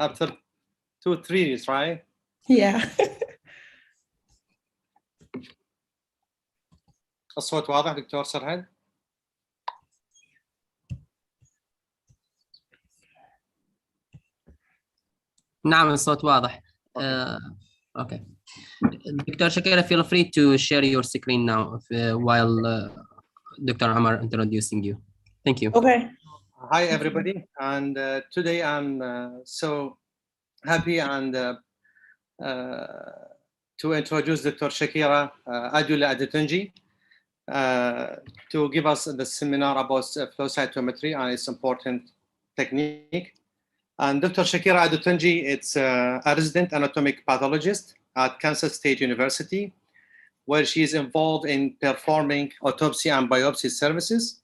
after 2-3 years, right? Yeah. الصوت واضح دكتور سرهد؟ نعم الصوت واضح. Okay. Dr. Shakira, feel free to share your screen now while Dr. Omar introducing you. Thank you. Okay. Hi, everybody. And today I'm so happy and to introduce Dr. Shakirat Adentunji to give us the seminar about flow-cytometry and its important technique. And Dr. Shakirat Adentunji is a resident anatomic pathologist at Kansas State University, where she is involved in performing autopsy and biopsy services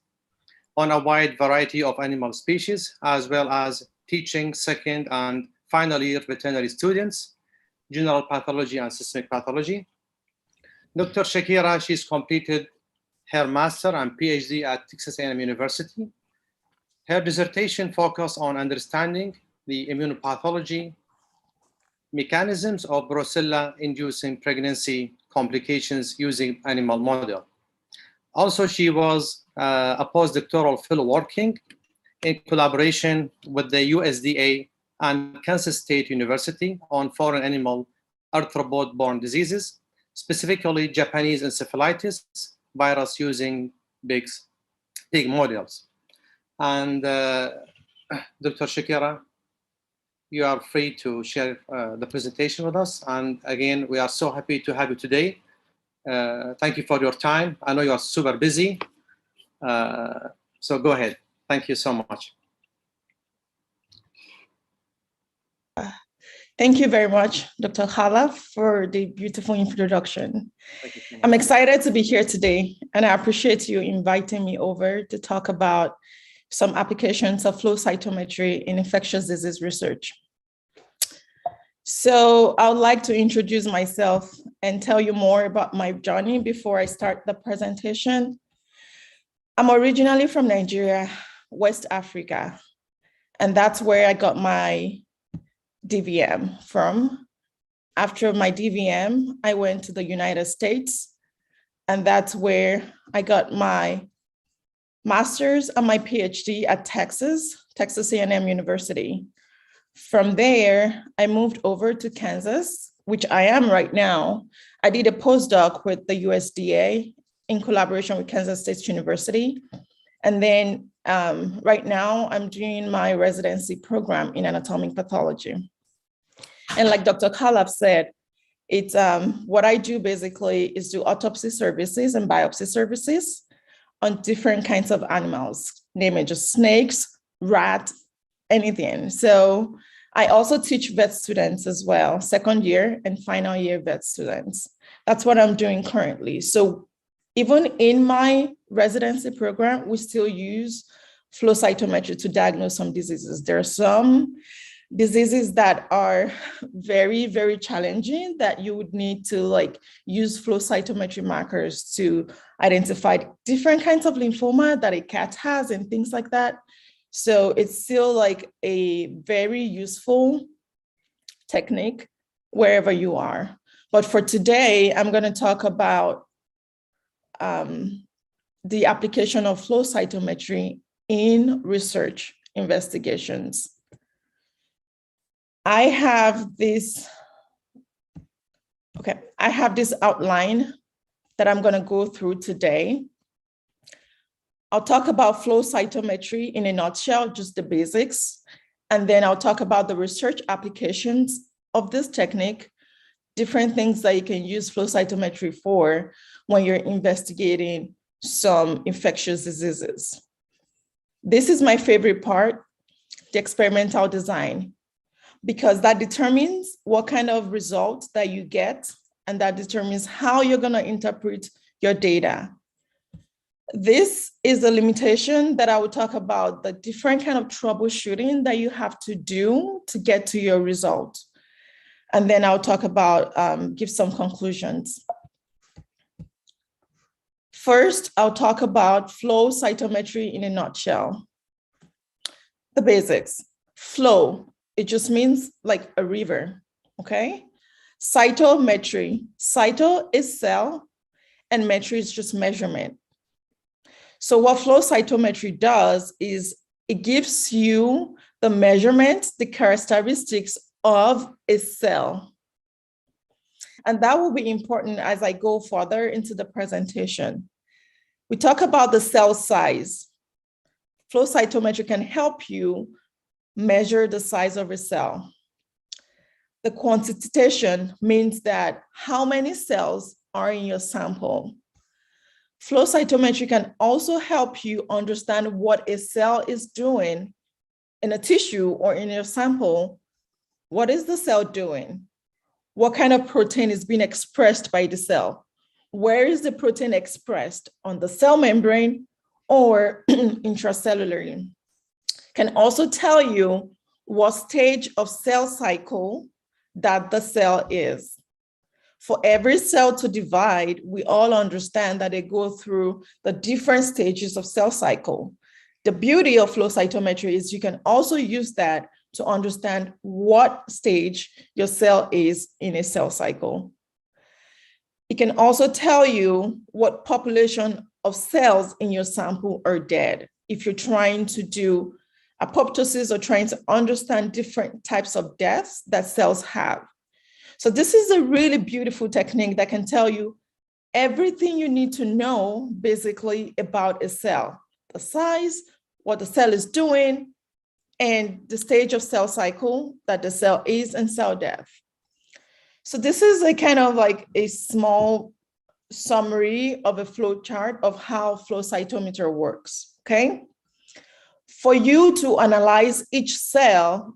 on a wide variety of animal species, as well as teaching second and final year veterinary students, general pathology and systemic pathology. Dr. Shakira, she's completed her master and PhD at Texas A&M University. Her dissertation focused on understanding the immunopathology mechanisms of Brucella-inducing pregnancy complications using animal model. Also, she was a postdoctoral fellow working in collaboration with the USDA and Kansas State University on foreign animal arthropod-borne diseases, specifically Japanese encephalitis virus using pig models. And Dr. Shakira, you are free to share the presentation with us. And again, we are so happy to have you today. Thank you for your time. I know you are super busy. So go ahead. Thank you so much. Thank you very much, Dr. Kalaf, for the beautiful introduction. Thank you so much. I'm excited to be here today, and I appreciate you inviting me over to talk about some applications of flow cytometry in infectious disease research. So I would like to introduce myself and tell you more about my journey before I start the presentation. I'm originally from Nigeria, West Africa, and that's where I got my DVM from. After my DVM, I went to the United States, and that's where I got my master's and my PhD at Texas A&M University. From there, I moved over to Kansas, which I am right now. I did a postdoc with the USDA in collaboration with Kansas State University. And then right now, I'm doing my residency program in anatomic pathology. And like Dr. Kalaf said, it's what I do basically is do autopsy services and biopsy services on different kinds of animals, namely just snakes, rat, anything. So I also teach vet students as well, second year and final year vet students. That's what I'm doing currently. So even in my residency program, we still use flow cytometry to diagnose some diseases. There are some diseases that are very, very challenging that you would need to use flow cytometry markers to identify different kinds of lymphoma that a cat has and things like that. So it's still like a very useful technique wherever you are. But for today, I'm going to talk about the application of flow cytometry in research investigations. I have this outline that I'm going to go through today. I'll talk about flow cytometry in a nutshell, just the basics, and then I'll talk about the research applications of this technique, different things that you can use flow cytometry for when you're investigating some infectious diseases. This is my favorite part, the experimental design, because that determines what kind of results that you get, and that determines how you're going to interpret your data. This is a limitation that I will talk about, the different kind of troubleshooting that you have to do to get to your result. And then I'll talk about, give some conclusions. First, I'll talk about flow cytometry in a nutshell. The basics. Flow it just means like a river, okay? Cytometry, cyto is cell, and metry is just measurement. So what flow cytometry does is it gives you the measurement, the characteristics of a cell. And that will be important as I go further into the presentation. We talk about the cell size. Flow cytometry can help you measure the size of a cell. The quantitation means that how many cells are in your sample. Flow cytometry can also help you understand what a cell is doing in a tissue or in your sample. What is the cell doing? What kind of protein is being expressed by the cell? Where is the protein expressed, on the cell membrane or intracellularly? Can also tell you what stage of cell cycle that the cell is. For every cell to divide, we all understand that they go through the different stages of cell cycle. The beauty of flow cytometry is you can also use that to understand what stage your cell is in a cell cycle. It can also tell you what population of cells in your sample are dead. If you're trying to do apoptosis or trying to understand different types of deaths that cells have. So this is a really beautiful technique that can tell you everything you need to know basically about a cell, the size, what the cell is doing, and the stage of cell cycle that the cell is and cell death. So this is a kind of like a small summary of a flow chart of how flow cytometer works, okay? For you to analyze each cell,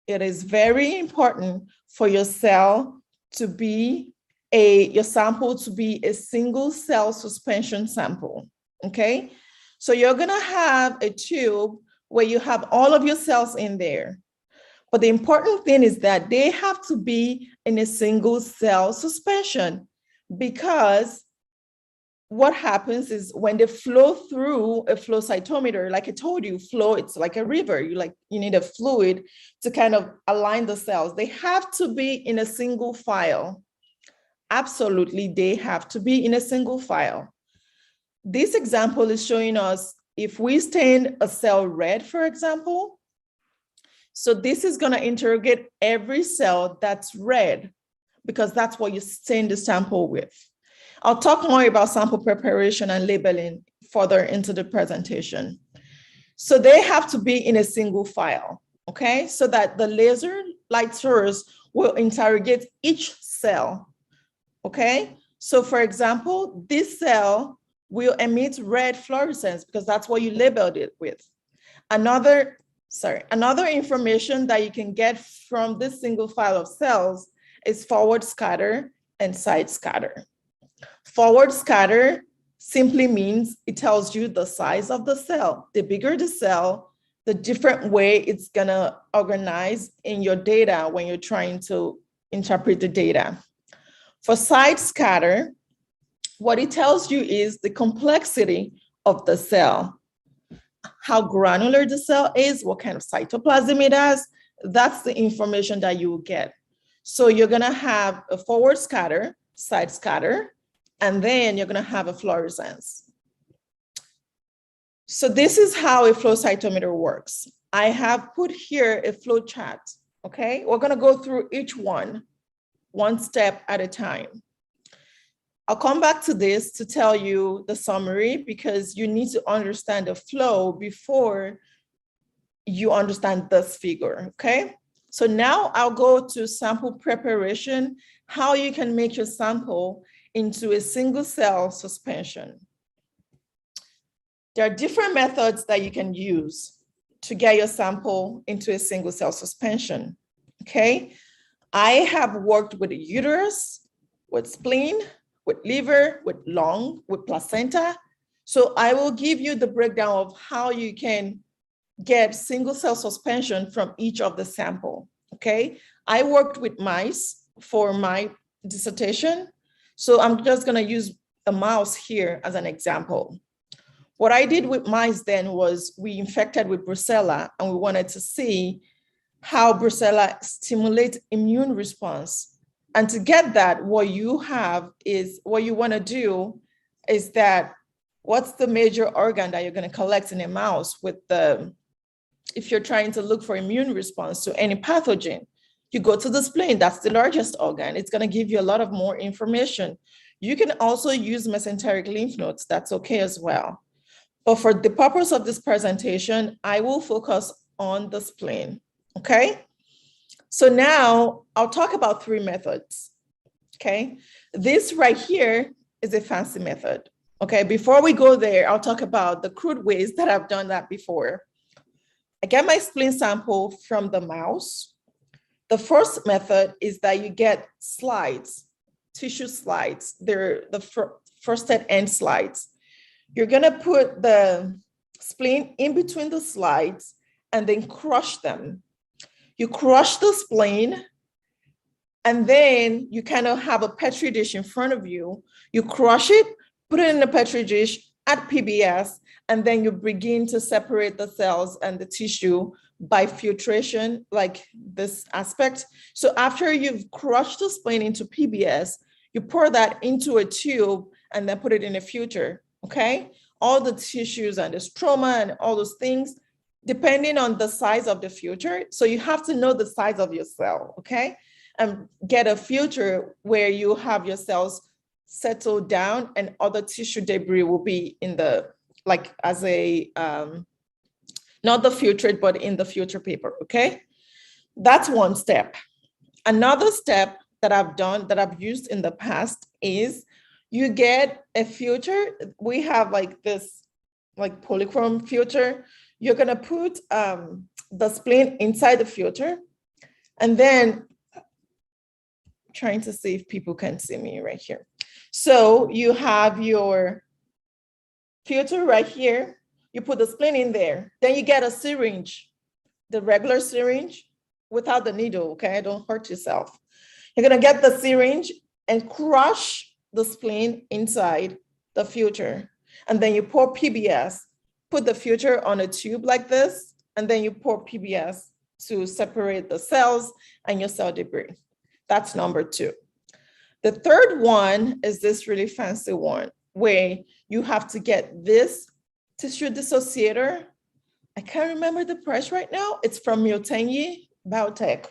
it is very important for your cell to be your sample to be a single cell suspension sample, okay? So you're gonna have a tube where you have all of your cells in there. But the important thing is that they have to be in a single cell suspension, because what happens is when they flow through a flow cytometer, like I told you, flow, it's like a river. You need a fluid to kind of align the cells. They have to be in a single file. Absolutely, they have to be in a single file. This example is showing us if we stain a cell red, for example. So this is gonna interrogate every cell that's red, because that's what you stain the sample with. I'll talk more about sample preparation and labeling further into the presentation. So they have to be in a single file, okay? So that the laser light source will interrogate each cell, okay? So for example, this cell will emit red fluorescence because that's what you labeled it with. Another information that you can get from this single file of cells is forward scatter and side scatter. Forward scatter simply means it tells you the size of the cell. The bigger the cell, the different way it's gonna organize in your data when you're trying to interpret the data. For side scatter, what it tells you is the complexity of the cell, how granular the cell is, what kind of cytoplasm it has. That's the information that you will get. So you're gonna have a forward scatter, side scatter, and then you're gonna have a fluorescence. So this is how a flow cytometer works. I have put here a flow chart, okay? We're gonna go through each one step at a time. I'll come back to this to tell you the summary, because you need to understand the flow before you understand this figure, okay? So now I'll go to sample preparation, how you can make your sample into a single cell suspension. There are different methods that you can use to get your sample into a single cell suspension, okay? I have worked with the uterus, with spleen, with liver, with lung, with placenta. So I will give you the breakdown of how you can get single cell suspension from each of the sample, okay? I worked with mice for my dissertation. So I'm just gonna use a mouse here as an example. What I did with mice then was we infected with Brucella, and we wanted to see how Brucella stimulates immune response. And to get that, what you want to do is that, what's the major organ that you're going to collect in a mouse if you're trying to look for immune response to any pathogen? You go to the spleen, that's the largest organ. It's going to give you a lot of more information. You can also use mesenteric lymph nodes, that's okay as well. But for the purpose of this presentation, I will focus on the spleen, okay? So now I'll talk about 3 methods, okay? This right here is a fancy method, okay? Before we go there, I'll talk about the crude ways that I've done that before. I get my spleen sample from the mouse. The first method is that you get slides, tissue slides. They're the first and end slides. You're gonna put the spleen in between the slides and then crush them. You crush the spleen, and then you kind of have a Petri dish in front of you. You crush it, put it in a Petri dish, add PBS, and then you begin to separate the cells and the tissue by filtration, like this aspect. So after you've crushed the spleen into PBS, you pour that into a tube and then put it in a filter, okay? All the tissues and the stroma and all those things, depending on the size of the filter. So you have to know the size of your cell, okay? And get a filter where you have your cells settle down and other tissue debris will be in the, like as a, not the filtrate, but in the filter paper, okay? That's one step. Another step that I've done, that I've used in the past, is you get a filter. We have like this, like polychrome filter. You're gonna put the spleen inside the filter, and then, trying to see if people can see me right here. So you have your filter right here. You put the spleen in there. Then you get a syringe, the regular syringe without the needle, okay? Don't hurt yourself. You're gonna get the syringe and crush the spleen inside the filter. And then you pour PBS, put the filter on a tube like this, and then you pour PBS to separate the cells and your cell debris. That's number 2. The third one is this really fancy one where you have to get this tissue dissociator. I can't remember the price right now. It's from Miltenyi Biotech.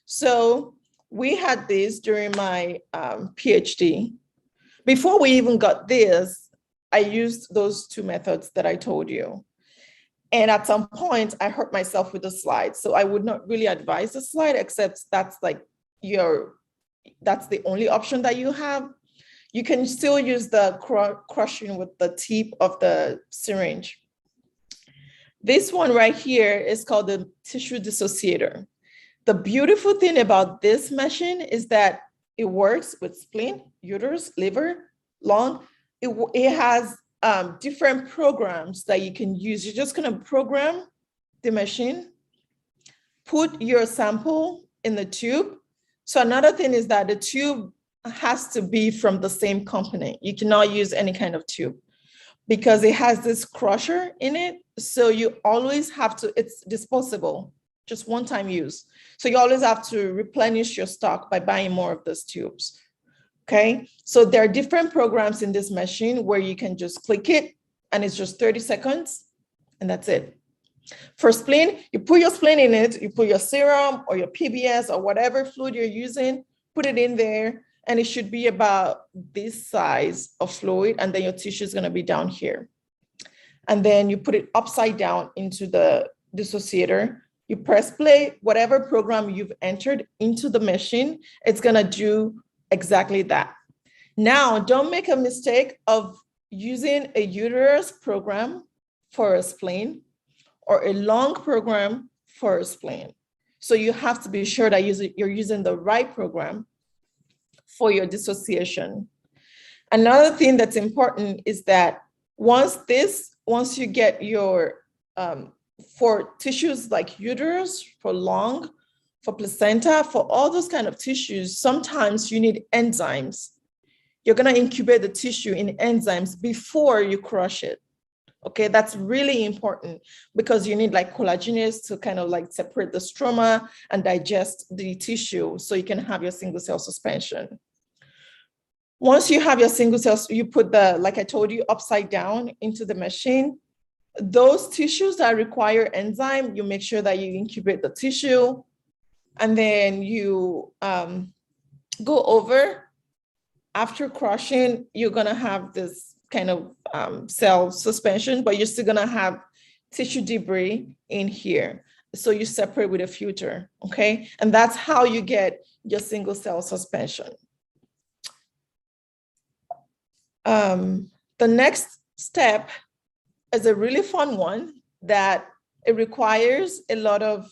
So we had this during my PhD. Before we even got this, I used those 2 methods that I told you. And at some point, I hurt myself with the slide. So I would not really advise the slide, except that's like that's the only option that you have. You can still use the crushing with the tip of the syringe. This one right here is called the tissue dissociator. The beautiful thing about this machine is that it works with spleen, uterus, liver, lung. It has different programs that you can use. You're just gonna program the machine, put your sample in the tube. So another thing is that the tube has to be from the same company. You cannot use any kind of tube because it has this crusher in it. So you always have to, it's disposable, just one-time use. So you always have to replenish your stock by buying more of those tubes, okay? So there are different programs in this machine where you can just click it and it's just 30 seconds and that's it. For spleen, you put your spleen in it, you put your serum or your PBS or whatever fluid you're using, put it in there, and it should be about this size of fluid, and then your tissue is gonna be down here. And then you put it upside down into the dissociator, you press play, whatever program you've entered into the machine, it's gonna do exactly that. Now, don't make a mistake of using a uterus program for a spleen or a lung program for a spleen. So you have to be sure that you're using the right program for your dissociation. Another thing that's important is that once you get your, for tissues like uterus, for lung, for placenta, for all those kind of tissues, sometimes you need enzymes. You're gonna incubate the tissue in enzymes before you crush it. Okay, that's really important because you need like collagenase to kind of like separate the stroma and digest the tissue so you can have your single cell suspension. Once you have your single cells, you put the, like I told you, upside down into the machine. Those tissues that require enzyme, you make sure that you incubate the tissue, and then you go over. After crushing, you're gonna have this kind of cell suspension, but you're still gonna have tissue debris in here. So you separate with a filter, okay? And that's how you get your single cell suspension. The next step is a really fun one that it requires a lot of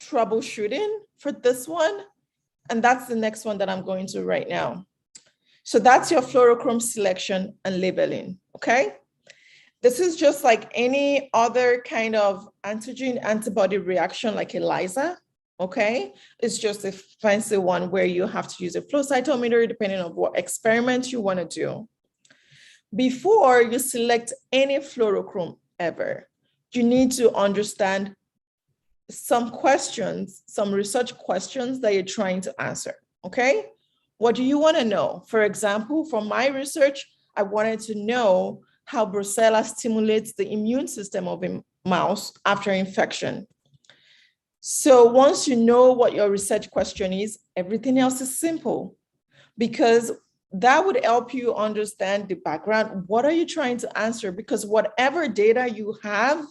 troubleshooting for this one. And that's the next one that I'm going to right now. So that's your fluorochrome selection and labeling, okay? This is just like any other kind of antigen antibody reaction like ELISA, okay? It's just a fancy one where you have to use a flow cytometer depending on what experiment you wanna do. Before you select any fluorochrome ever, you need to understand some questions, some research questions that you're trying to answer, okay? What do you want to know? For example, from my research, I wanted to know how Brucella stimulates the immune system of a mouse after infection. So once you know what your research question is, everything else is simple because that would help you understand the background. What are you trying to answer? Because whatever data you have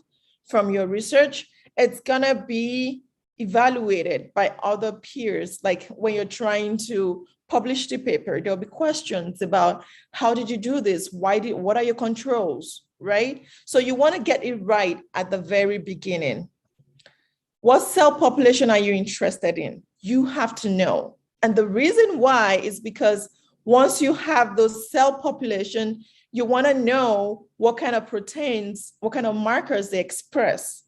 from your research, it's gonna be evaluated by other peers. Like when you're trying to publish the paper, there'll be questions about how did you do this? What are your controls, right? So you wanna get it right at the very beginning. What cell population are you interested in? You have to know. And the reason why is because once you have those cell population, you wanna know what kind of proteins, what kind of markers they express.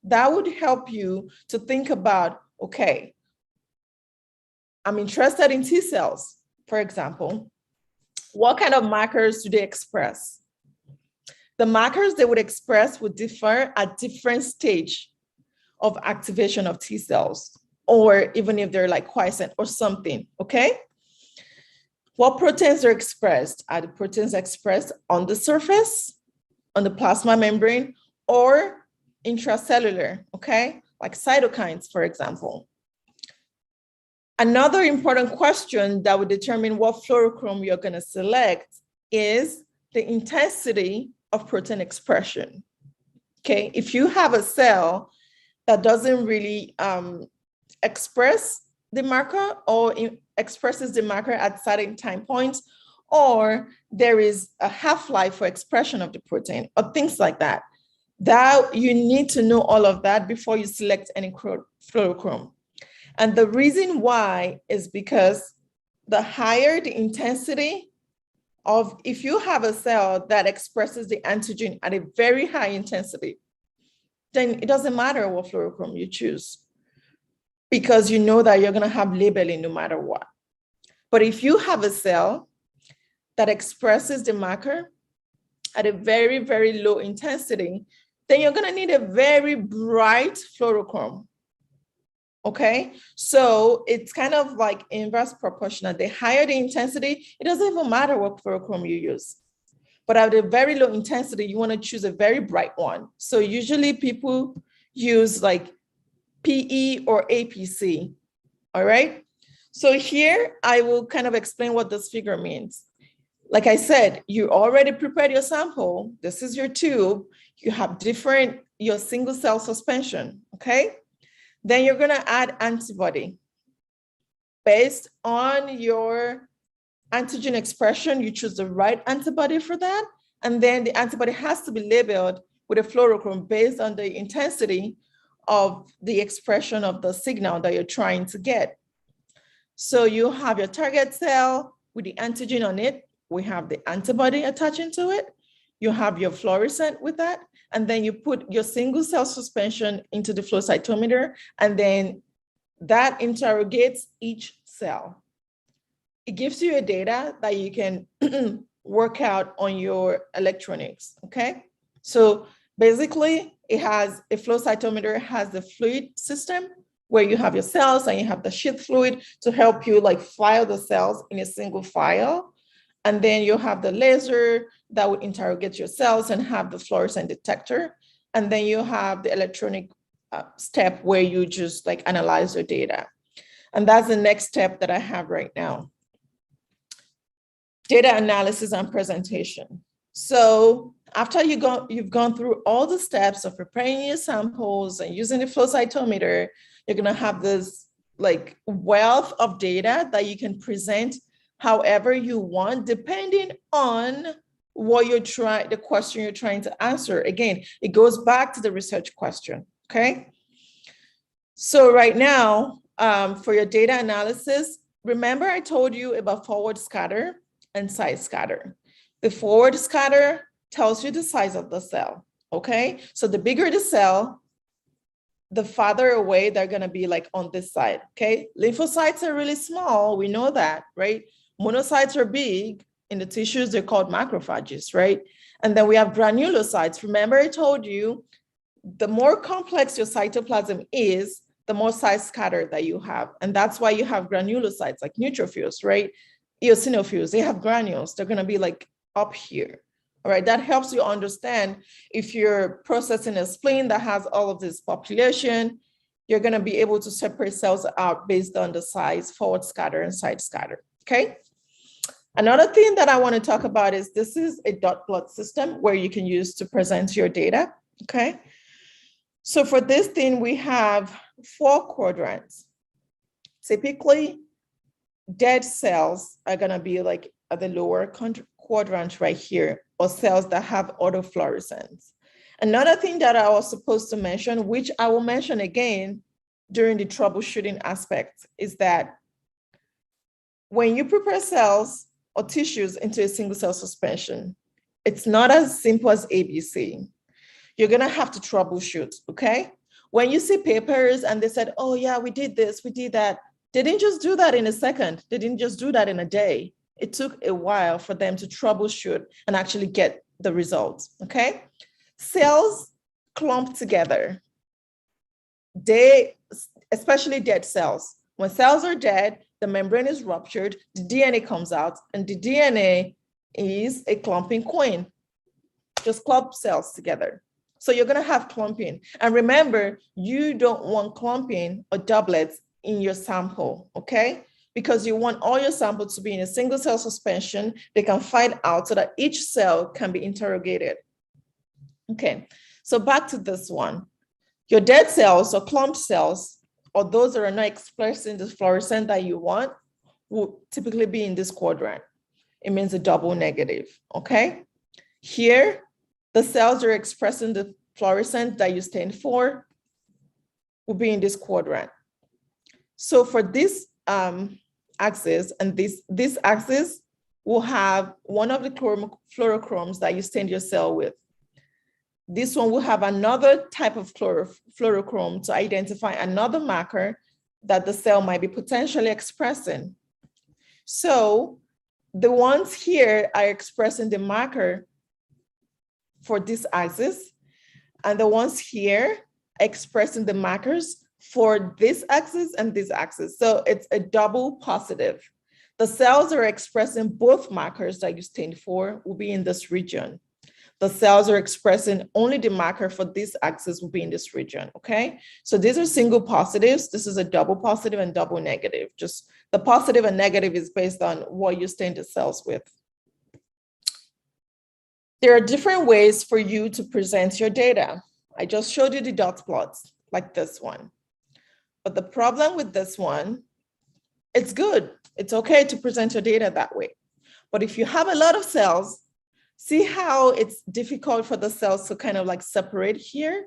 That would help you to think about, okay, I'm interested in T cells, for example. What kind of markers do they express? The markers they would express would differ at different stage of activation of T cells, or even if they're like quiescent or something, okay? What proteins are expressed? Are the proteins expressed on the surface, on the plasma membrane, or intracellular, okay? Like cytokines, for example. Another important question that would determine what fluorochrome you're gonna select is the intensity of protein expression, okay? If you have a cell that doesn't really express the marker or expresses the marker at certain time points, or there is a half-life for expression of the protein or things like that, that you need to know all of that before you select any fluorochrome. And the reason why is because the higher the intensity of, if you have a cell that expresses the antigen at a very high intensity, then it doesn't matter what fluorochrome you choose because you know that you're gonna have labeling no matter what. But if you have a cell that expresses the marker at a very, very low intensity, then you're gonna need a very bright fluorochrome, okay? So it's kind of like inverse proportional. The higher the intensity, it doesn't even matter what fluorochrome you use. But at a very low intensity, you wanna choose a very bright one. So usually people use like PE or APC, all right? So here I will kind of explain what this figure means. Like I said, you already prepared your sample. This is your tube. You have your single cell suspension, okay? Then you're gonna add antibody. Based on your antigen expression, you choose the right antibody for that. And then the antibody has to be labeled with a fluorochrome based on the intensity of the expression of the signal that you're trying to get. So you have your target cell with the antigen on it. We have the antibody attaching to it. You have your fluorescent with that. And then you put your single cell suspension into the flow cytometer, and then that interrogates each cell. It gives you a data that you can work out on your electronics, okay? So basically, it has a flow cytometer has the fluid system where you have your cells and you have the sheath fluid to help you like file the cells in a single file. And then you have the laser that would interrogate your cells and have the fluorescent detector. And then you have the electronic step where you just like analyze your data. And that's the next step that I have right now. Data analysis and presentation. So after you've gone through all the steps of preparing your samples and using the flow cytometer, you're gonna have this like wealth of data that you can present however you want, depending on what the question you're trying to answer. Again, it goes back to the research question, okay? So right now, for your data analysis, remember I told you about forward scatter and side scatter. The forward scatter tells you the size of the cell, okay? So the bigger the cell, the farther away they're gonna be like on this side, okay? Lymphocytes are really small, we know that, right? Monocytes are big. In the tissues, they're called macrophages, right? And then we have granulocytes. Remember I told you, the more complex your cytoplasm is, the more size scatter that you have. And that's why you have granulocytes like neutrophils, right? Eosinophils, they have granules. They're gonna be like up here, all right? That helps you understand if you're processing a spleen that has all of this population, you're gonna be able to separate cells out based on the size, forward scatter and side scatter, okay? Another thing that I wanna talk about is this is a dot plot system where you can use to present your data, okay? So for this thing, we have 4 quadrants. Typically, dead cells are gonna be like at the lower quadrant right here, or cells that have autofluorescence. Another thing that I was supposed to mention, which I will mention again during the troubleshooting aspect, is that when you prepare cells or tissues into a single cell suspension, it's not as simple as ABC. You're gonna have to troubleshoot, okay? When you see papers and they said, oh yeah, we did this, we did that, they didn't just do that in a second. They didn't just do that in a day. It took a while for them to troubleshoot and actually get the results, okay? Cells clump together. Especially dead cells. When cells are dead, the membrane is ruptured, the DNA comes out, and the DNA is a clumping coin. Just clump cells together. So you're gonna have clumping. And remember, you don't want clumping or doublets in your sample, okay? Because you want all your samples to be in a single cell suspension. They can find out so that each cell can be interrogated. Okay, so back to this one. Your dead cells or clump cells, or those that are not expressing the fluorescent that you want, will typically be in this quadrant. It means a double negative, okay? Here, the cells that are expressing the fluorescent that you stand for will be in this quadrant. So for this axis and this axis will have one of the fluorochromes that you stain your cell with. This one will have another type of fluorochrome to identify another marker that the cell might be potentially expressing. So the ones here are expressing the marker for this axis, and the ones here are expressing the markers for this axis and this axis. So it's a double positive. The cells that are expressing both markers that you stained for will be in this region. The cells are expressing only the marker for this axis will be in this region, okay? So these are single positives. This is a double positive and double negative. Just the positive and negative is based on what you stain the cells with. There are different ways for you to present your data. I just showed you the dot plots like this one. But the problem with this one, it's good. It's okay to present your data that way. But if you have a lot of cells, see how it's difficult for the cells to kind of like separate here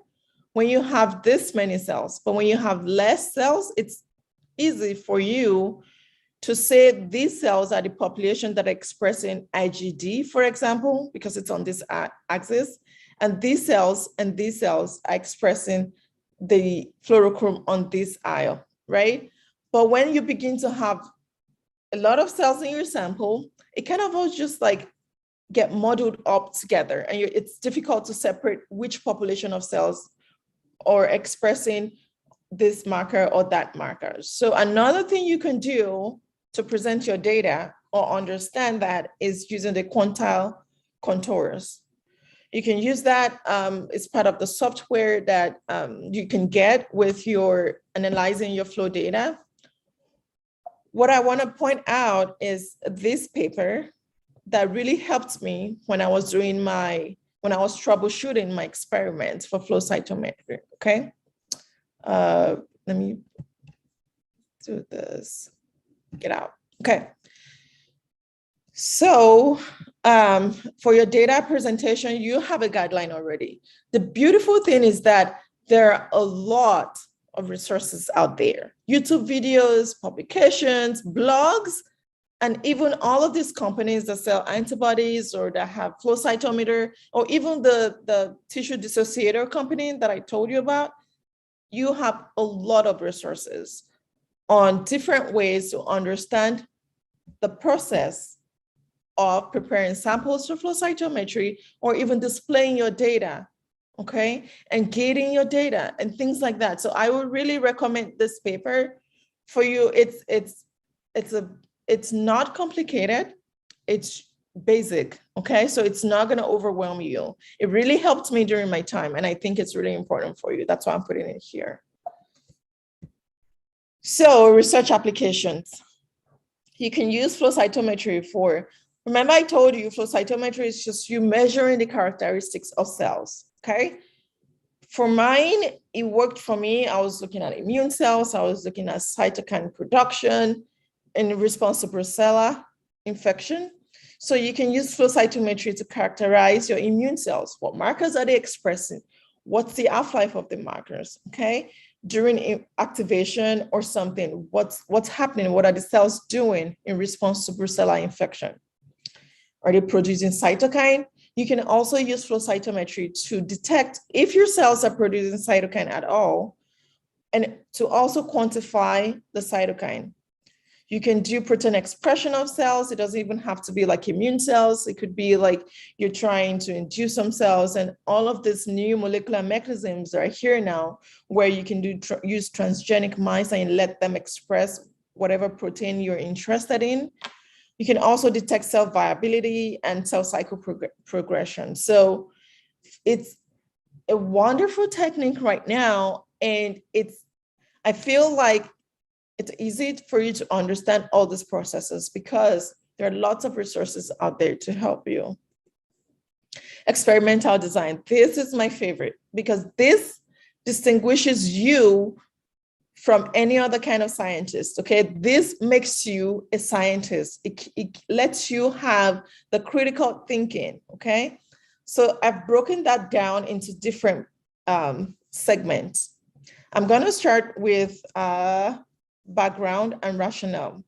when you have this many cells. But when you have less cells, it's easy for you to say these cells are the population that are expressing IgD, for example, because it's on this axis, and these cells are expressing the fluorochrome on this aisle, right? But when you begin to have a lot of cells in your sample, it kind of all just like get muddled up together, and it's difficult to separate which population of cells are expressing this marker or that marker. So another thing you can do to present your data or understand that is using the quantile contours. You can use that. It's part of the software that you can get with your analyzing your flow data. What I want to point out is this paper that really helped me when I was troubleshooting my experiments for flow cytometry. Okay, let me do this. Get out. Okay. So for your data presentation, you have a guideline already. The beautiful thing is that there are a lot of resources out there, YouTube videos, publications, blogs, and even all of these companies that sell antibodies or that have flow cytometer, or even the tissue dissociator company that I told you about. You have a lot of resources on different ways to understand the process of preparing samples for flow cytometry, or even displaying your data, okay, and gating your data and things like that. So I would really recommend this paper for you. It's not complicated. It's basic, okay? So it's not gonna overwhelm you. It really helped me during my time, and I think it's really important for you. That's why I'm putting it here. So research applications. You can use flow cytometry for, remember I told you flow cytometry is just you measuring the characteristics of cells, okay? For mine, it worked for me. I was looking at immune cells. I was looking at cytokine production in response to Brucella infection. So you can use flow cytometry to characterize your immune cells. What markers are they expressing? What's the half-life of the markers, okay? During activation or something, what's happening? What are the cells doing in response to Brucella infection? Are they producing cytokine? You can also use flow cytometry to detect if your cells are producing cytokine at all, and to also quantify the cytokine. You can do protein expression of cells. It doesn't even have to be like immune cells. It could be like you're trying to induce some cells, and all of these new molecular mechanisms are here now where you can use transgenic mice and let them express whatever protein you're interested in. You can also detect cell viability and cell cycle progression. So it's a wonderful technique right now. And I feel like it's easy for you to understand all these processes because there are lots of resources out there to help you. Experimental design. This is my favorite because this distinguishes you from any other kind of scientist, okay? This makes you a scientist. It lets you have the critical thinking, okay? So I've broken that down into different segments. I'm gonna start with background and rationale.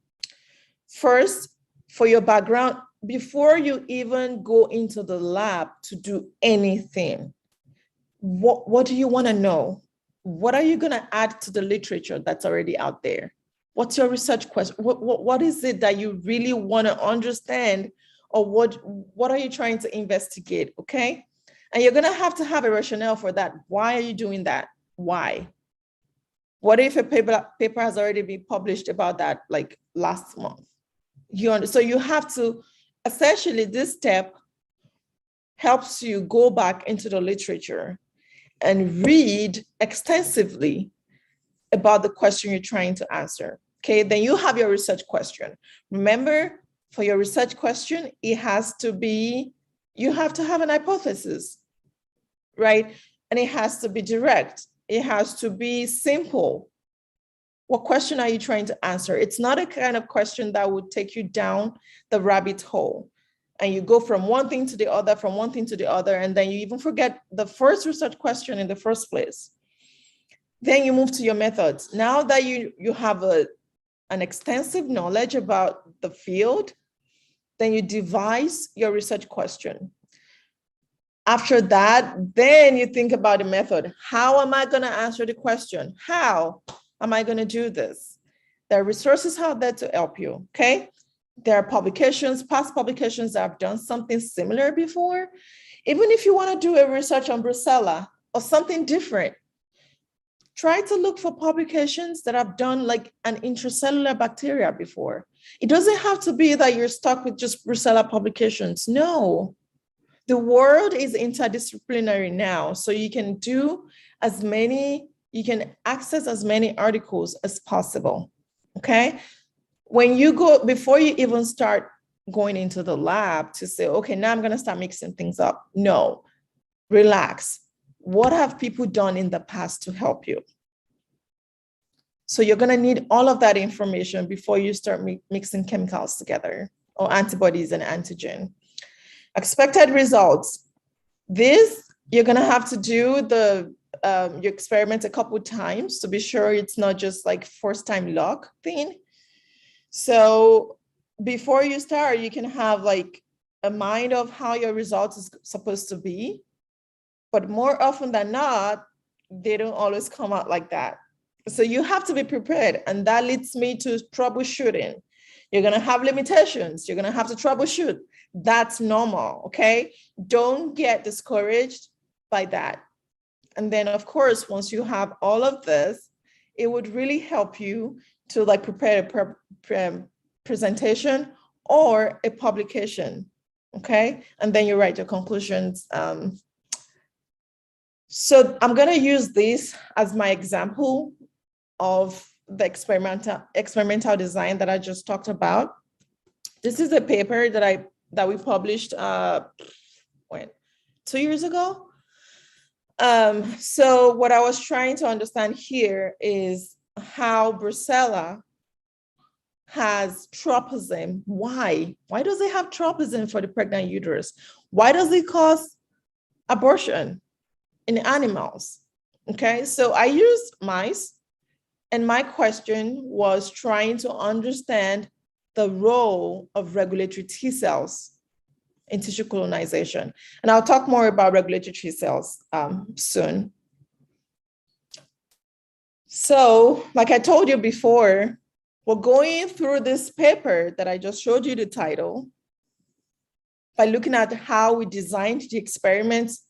First, for your background, before you even go into the lab to do anything, what do you wanna know? What are you going to add to the literature that's already out there? What's your research question? What is it that you really want to understand, or what are you trying to investigate, okay? And you're going to have a rationale for that. Why are you doing that? Why? What if a paper has already been published about that like last month? So you have to, essentially this step helps you go back into the literature and read extensively about the question you're trying to answer, okay? Then you have your research question. Remember, for your research question, you have to have an hypothesis, right? And it has to be direct. It has to be simple. What question are you trying to answer? It's not a kind of question that would take you down the rabbit hole. And you go from one thing to the other, from one thing to the other, and then you even forget the first research question in the first place. Then you move to your methods. Now that you have an extensive knowledge about the field, then you devise your research question. After that, then you think about the method. How am I going to answer the question? How am I going to do this? There are resources out there to help you, okay? There are publications, past publications that have done something similar before. Even if you want to do a research on Brucella or something different, try to look for publications that have done like an intracellular bacteria before. It doesn't have to be that you're stuck with just Brucella publications. No, the world is interdisciplinary now. So you can do as many, you can access as many articles as possible, okay? When you go, before you even start going into the lab to say, okay, now I'm gonna start mixing things up. No, relax. What have people done in the past to help you? So you're gonna need all of that information before you start mixing chemicals together or antibodies and antigen. Expected results. This, you're gonna have to do your experiment a couple times to be sure it's not just like first time luck thing. So before you start, you can have like a mind of how your results is supposed to be, but more often than not, they don't always come out like that. So you have to be prepared, and that leads me to troubleshooting. You're gonna have limitations, you're gonna have to troubleshoot. That's normal, okay? Don't get discouraged by that. And then of course, once you have all of this, it would really help you to like prepare a presentation or a publication, okay? And then you write your conclusions. So I'm gonna use this as my example of the experimental design that I just talked about. This is a paper that we published 2 years ago. So what I was trying to understand here is how Brucella has tropism. Why? Why does it have tropism for the pregnant uterus? Why does it cause abortion in animals? Okay, so I used mice, and my question was trying to understand the role of regulatory T cells in tissue colonization. And I'll talk more about regulatory T cells soon. So, like I told you before, we're going through this paper that I just showed you the title by looking at how we designed the experiments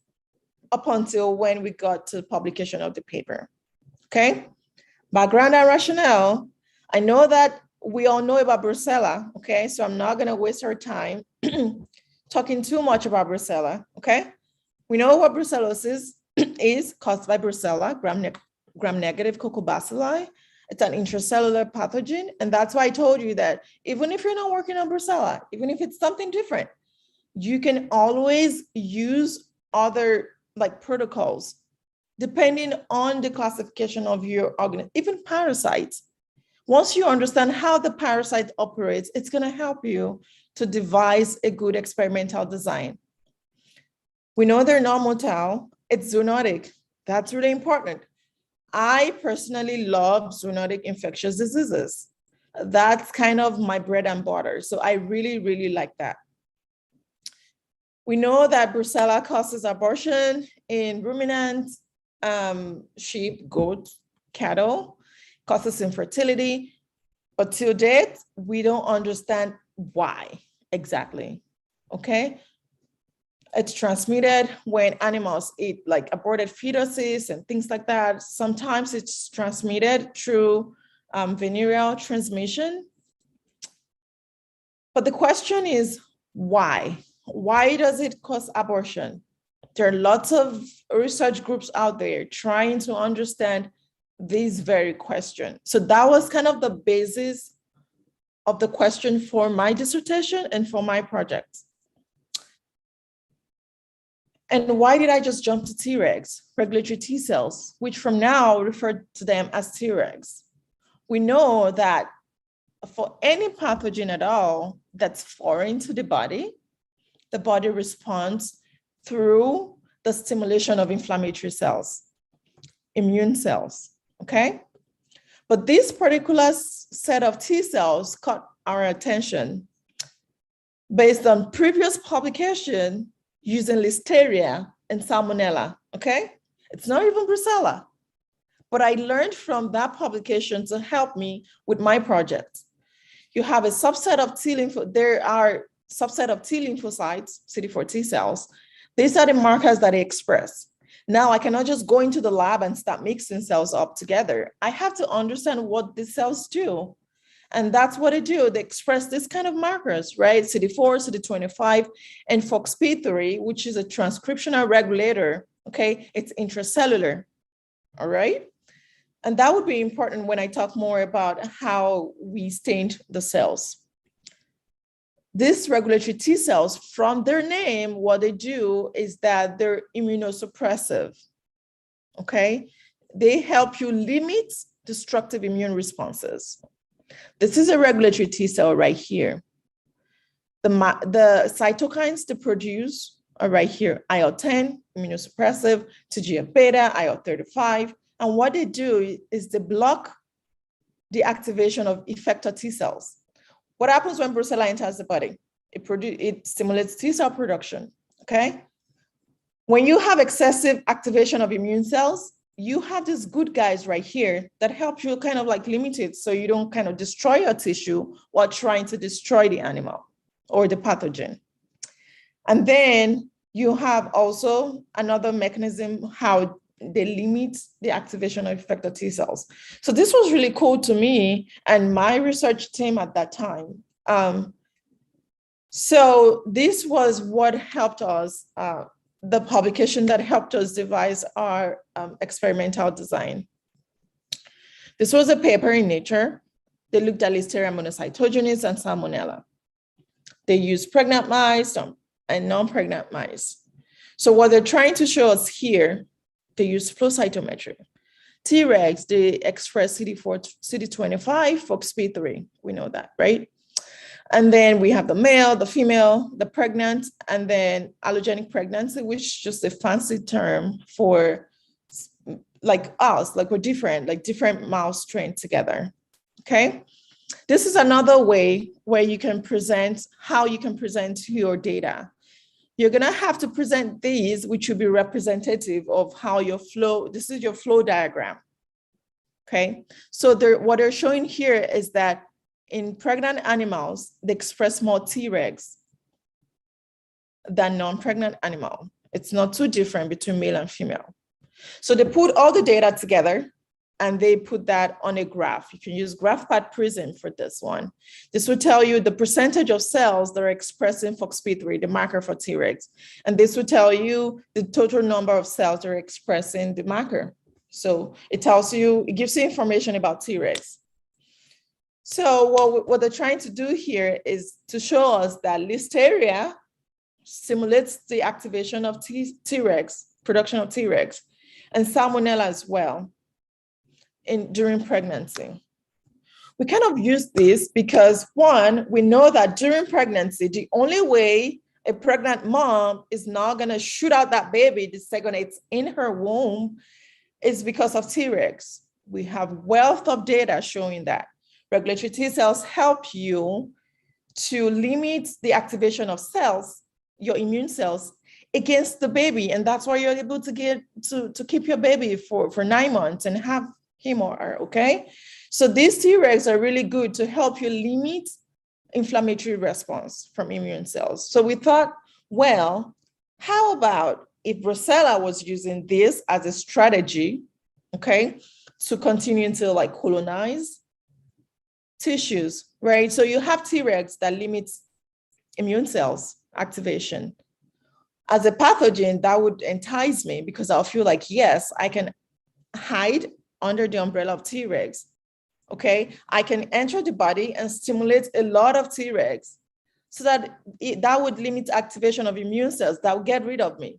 up until when we got to the publication of the paper, okay? Background and rationale. I know that we all know about Brucella, okay? So I'm not gonna waste our time talking too much about Brucella, okay? We know what Brucellosis is, caused by Brucella, gram-negative Coccobacilli. It's an intracellular pathogen, and that's why I told you that even if you're not working on Brucella, even if it's something different, you can always use other like protocols depending on the classification of your organism, even parasites. Once you understand how the parasite operates, it's gonna help you to devise a good experimental design. We know they're non-motile, it's zoonotic. That's really important. I personally love zoonotic infectious diseases. That's kind of my bread and butter. So I really, really like that. We know that Brucella causes abortion in ruminants, sheep, goats, cattle, causes infertility. But to date, we don't understand why exactly, okay? It's transmitted when animals eat like aborted fetuses and things like that. Sometimes it's transmitted through venereal transmission. But the question is why? Why does it cause abortion? There are lots of research groups out there trying to understand this very question. So that was kind of the basis of the question for my dissertation and for my project. And why did I just jump to Tregs, regulatory T cells, which from now refer to them as Tregs? We know that for any pathogen at all that's foreign to the body responds through the stimulation of inflammatory cells, immune cells, okay? But this particular set of T cells caught our attention based on previous publication using Listeria and Salmonella, okay? It's not even Brucella, but I learned from that publication to help me with my project. you have a subset of there are subset of T lymphocytes, CD4 T cells. These are the markers that they express. Now I cannot just go into the lab and start mixing cells up together. I have to understand what these cells do. And that's what they do. They express this kind of markers, right? CD4, CD25, and FOXP3, which is a transcriptional regulator, okay? It's intracellular, all right? And that would be important when I talk more about how we stained the cells. These regulatory T cells, from their name, what they do is that they're immunosuppressive, okay? They help you limit destructive immune responses. This is a regulatory T cell right here. The cytokines they produce are right here. IL-10, immunosuppressive, TGF-beta, IL-35. And what they do is they block the activation of effector T cells. What happens when Brucella enters the body? It stimulates T cell production, okay? When you have excessive activation of immune cells, you have these good guys right here that help you kind of like limit it so you don't kind of destroy your tissue while trying to destroy the animal or the pathogen. And then you have also another mechanism how they limit the activation of effector T cells. So this was really cool to me and my research team at that time. So this was what helped us, the publication that helped us devise our experimental design. This was a paper in Nature. They looked at Listeria monocytogenes and Salmonella. They used pregnant mice and non-pregnant mice. So what they're trying to show us here, they use Flow-Cytometry. Tregs, they express CD4, CD25, FOXP3. We know that, right? And then we have the male, the female, the pregnant, and then allogenic pregnancy, which is just a fancy term for like us, like we're different, like different mouse trained together, okay? This is another way where you can present, how you can present your data. You're gonna have to present these, which will be representative of how your flow, this is your flow diagram, okay? So what they're showing here is that in pregnant animals, they express more Tregs than non-pregnant animal. It's not too different between male and female. So they put all the data together and they put that on a graph. You can use GraphPad Prism for this one. This will tell you the percentage of cells that are expressing FOXP3, the marker for Tregs. And this will tell you the total number of cells that are expressing the marker. So it tells you, it gives you information about Tregs. So what they're trying to do here is to show us that Listeria stimulates the activation of Tregs, production of Tregs, and Salmonella as well during pregnancy. We kind of use this because one, we know that during pregnancy, the only way a pregnant mom is not gonna shoot out that baby the second it's in her womb is because of Tregs. We have wealth of data showing that. Regulatory T cells help you to limit the activation of cells, your immune cells, against the baby. And that's why you're able to get to keep your baby for 9 months and have him or her, okay? So these Tregs are really good to help you limit inflammatory response from immune cells. So we thought, well, how about if Brucella was using this as a strategy, okay, to continue to like colonize tissues, right? So you have Tregs that limits immune cells activation. As a pathogen, that would entice me because I'll feel like, yes, I can hide under the umbrella of Tregs, okay? I can enter the body and stimulate a lot of Tregs so that that would limit activation of immune cells that would get rid of me.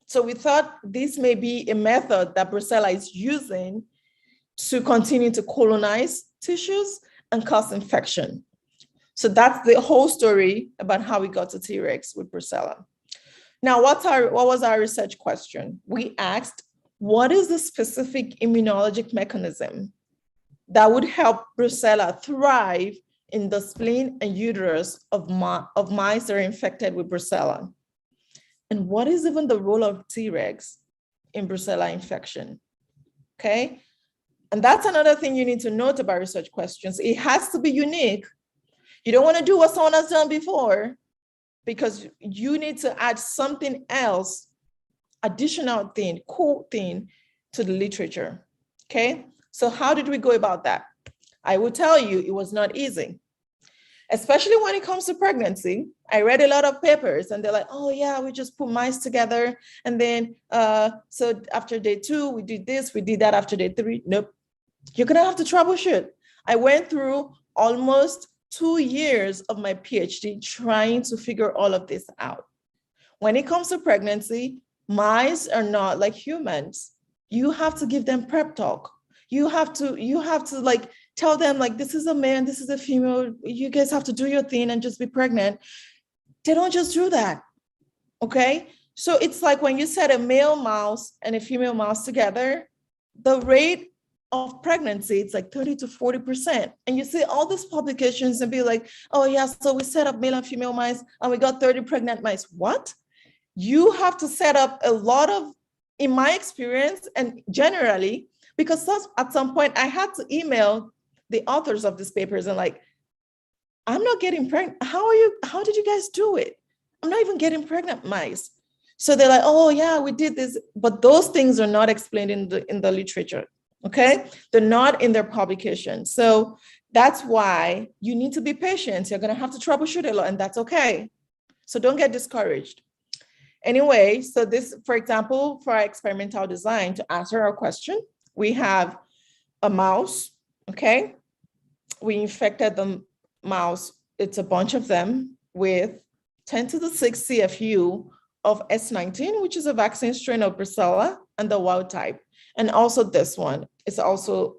So we thought this may be a method that Brucella is using to continue to colonize tissues and cause infection. So that's the whole story about how we got to Tregs with Brucella. Now, what was our research question? We asked, what is the specific immunologic mechanism that would help Brucella thrive in the spleen and uterus of mice that are infected with Brucella? And what is even the role of Tregs in Brucella infection? Okay. And that's another thing you need to note about research questions. It has to be unique You don't want to do what someone has done before, because you need to add something else, additional thing, cool thing to the literature, okay? So how did we go about that? I will tell you, it was not easy, especially when it comes to pregnancy. I read a lot of papers and they're like, oh yeah, we just put mice together. And then, so after day 2, we did this, we did that after day 3. Nope, you're gonna have to troubleshoot. I went through almost 2 years of my PhD trying to figure all of this out. When it comes to pregnancy, mice are not like humans. You have to give them prep talk. You have to like tell them like, this is a man, this is a female, you guys have to do your thing and just be pregnant. They don't just do that, okay? So it's like when you set a male mouse and a female mouse together, the rate of pregnancy, it's like 30 to 40%. And you see all these publications and be like, oh yeah, so we set up male and female mice and we got 30 pregnant mice. What? You have to set up a lot of, in my experience and generally, because at some point I had to email the authors of these papers and like, I'm not getting pregnant. How did you guys do it? I'm not even getting pregnant mice. So they're like, oh yeah, we did this, but those things are not explained in the literature, okay? They're not in their publication. So that's why you need to be patient. You're gonna have to troubleshoot a lot, and that's okay. So don't get discouraged. Anyway, so this, for example, for our experimental design, to answer our question, we have a mouse, okay? We infected the mouse, it's a bunch of them, with 10 to the 6 CFU of S19, which is a vaccine strain of Brucella, and the wild type. And also this one is also